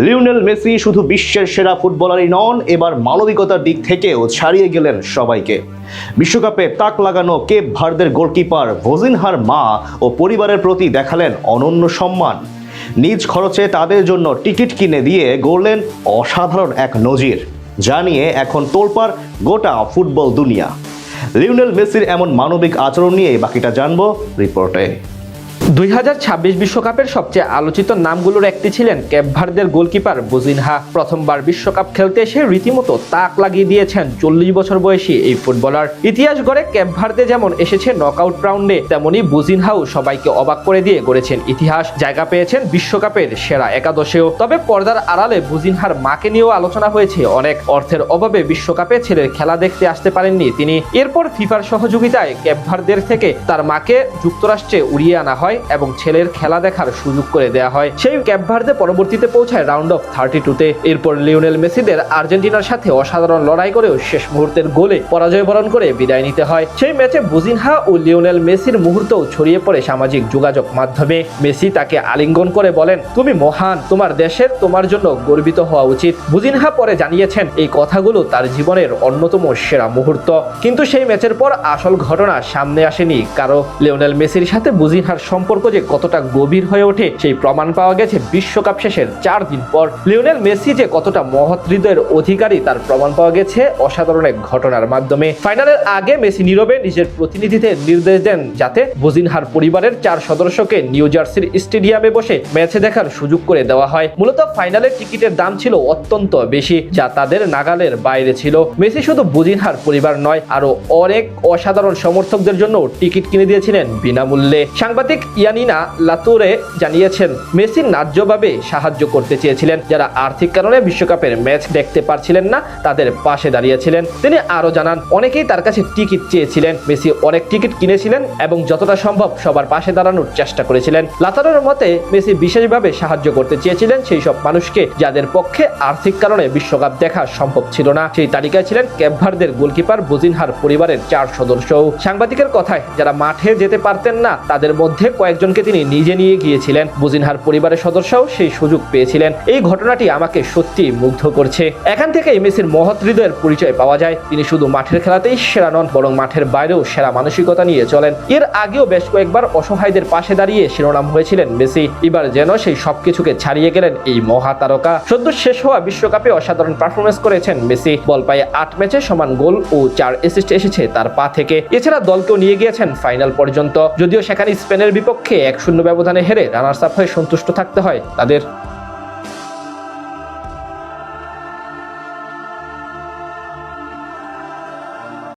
Lionel Messi শুধু বিশ্বের সেরা ফুটবলারই নন, এবার মানবিকতার দিক থেকেও ছাড়িয়ে গেলেন সবাইকে। বিশ্বকাপে তাক লাগানো কেপ ভার্দের গোলকিপার ভোজিনহার মা ও পরিবারের প্রতি দেখালেন অনন্য সম্মান। নিজ খরচে তাদের জন্য টিকিট কিনে দিয়ে গড়লেন অসাধারণ এক নজির, যা নিয়ে এখন তোলপাড় গোটা ফুটবল দুনিয়া। লিওনেল মেসির এমন মানবিক আচরণ নিয়ে বাকিটা জানবো রিপোর্টে। 2026 বিশ্বকাপের সবচেয়ে আলোচিত নামগুলোর একটি ছিলেন কেপ ভার্দের গোলকিপার ভোজিনহা। প্রথমবার বিশ্বকাপ খেলতে এসে রীতিমতো তাক লাগিয়ে দিয়েছেন 40 বছর বয়সী এই ফুটবলার। ইতিহাস গড়ে কেপ ভার্দে যেমন এসেছে নকআউট রাউন্ডে, তেমনি ভোজিনহাও সবাইকে অবাক করে দিয়ে গড়েছেন ইতিহাস। জায়গা পেয়েছেন বিশ্বকাপের সেরা একাদশেও। তবে পর্দার আড়ালে ভোজিনহার মাকে নিয়েও আলোচনা হয়েছে অনেক। অর্থের অভাবে বিশ্বকাপে ছেলের খেলা দেখতে আসতে পারেননি তিনি। এরপর ফিফার সহযোগিতায় কেপ ভার্দের থেকে তার মাকে যুক্তরাষ্ট্রে উড়িয়ে আনা হয় এবং ছেলের খেলা দেখার সুযোগ করে দেয়া হয়। সেই কেপ ভার্দে পরবর্তীতে পৌঁছায় রাউন্ড অফ 32-তে। এরপর লিওনেল মেসিদের আর্জেন্টিনার সাথে অসাধারণ লড়াই করেও শেষ মুহূর্তের গোলে পরাজয় বরণ করে বিদায় নিতে হয়। সেই ম্যাচে ভোজিনহা ও লিওনেল মেসির মুহূর্তও ছড়িয়ে পড়ে সামাজিক যোগাযোগ মাধ্যমে। মেসি তাকে আলিঙ্গন করে বলেন, তুমি মহান, তোমার দেশের তোমার জন্য গর্বিত হওয়া উচিত। ভোজিনহা পরে জানিয়েছেন এই কথাগুলো তার জীবনের অন্যতম সেরা মুহূর্ত। কিন্তু সেই ম্যাচের পর আসল ঘটনা সামনে আসেনি কারো। লিওনেল মেসির সাথে ভোজিনহার সম্পর্ক যে কতটা গভীর হয়ে ওঠে সেই প্রমাণ পাওয়া গেছে বিশ্বকাপ শেষের 4 দিন পর। লিওনেল মেসি যে কতটা মহৎ হৃদয়ের অধিকারী তার প্রমাণ পাওয়া গেছে অসাধারণ এক ঘটনার মাধ্যমে। ফাইনালের আগে মেসি নীরবে নিজের প্রতিনিধিদের নির্দেশ দেন যাতে ভোজিনহার পরিবারের 4 সদস্যকে নিউ জার্সির স্টেডিয়ামে বসে ম্যাচে দেখার সুযোগ করে দেওয়া হয়। মূলত ফাইনালের টিকিটের দাম ছিল অত্যন্ত বেশি, যা তাদের নাগালের বাইরে ছিল। মেসি শুধু ভোজিনহার পরিবার নয়, আরো অনেক অসাধারণ সমর্থকদের জন্য টিকিট কিনে দিয়েছিলেন বিনামূল্যে। সাংবাদিক ইয়ানিনা লাতুরে জানিয়েছেন, মেসি ন্যায্যভাবে সাহায্য করতে চেয়েছিলেন। যারা আর্থিক কারণে বিশ্বকাপের ম্যাচ দেখতে পারছিলেন না তাদের পাশে দাঁড়িয়েছিলেন। তিনি আরো জানান, অনেকেই তার কাছে টিকিট চেয়েছিলেন। মেসি অনেক টিকিট কিনেছিলেন এবং যতটা সম্ভব সবার পাশে দাঁড়ানোর চেষ্টা করেছিলেন। লাতারের মতে মেসি বিশেষভাবে সাহায্য করতে চেয়েছিলেন সেই সব মানুষকে যাদের পক্ষে আর্থিক কারণে বিশ্বকাপ দেখা সম্ভব ছিল না। সেই তালিকায় ছিলেন কেপ ভার্দের গোলকিপার ভোজিনহার পরিবারের 4 সদস্যও। সাংবাদিকের কথায়, যারা মাঠে যেতে পারতেন না তাদের মধ্যে কয়েকজনকে তিনি নিজে নিয়ে গিয়েছিলেন। ভোজিনহার পরিবারের সদস্যও সেই সুযোগ পেয়েছিলেন। এই ঘটনাটি আমাকে সত্যি মুগ্ধ করছে। এখান থেকেই মেসির মহৎ হৃদয়ের পরিচয় পাওয়া যায়। তিনি শুধু মাঠের খেলাতেই সেরা নন, বরং মাঠের বাইরেও সেরা মানসিকতা নিয়ে চলেন। এর আগেও বেশ কয়েকবার অসহায়দের পাশে দাঁড়িয়ে শিরোনাম হয়েছিলেন মেসি। এবার যেন সেই সবকিছুকে ছাড়িয়ে গেলেন এই মহাতারকা। সদ্য শেষ হওয়া বিশ্বকাপে অসাধারণ পারফরমেন্স করেছেন মেসি। বল পায়ে 8 ম্যাচে সমান গোল ও 4 অ্যাসিস্ট এসেছে তার পা থেকে। এছাড়া দলকেও নিয়ে গিয়েছেন ফাইনাল পর্যন্ত, যদিও সেখানে স্পেনের বিপক্ষে 1-0 ব্যবধানে হেরে রানার্স আপ হয়ে সন্তুষ্ট থাকতে হয় তাদের।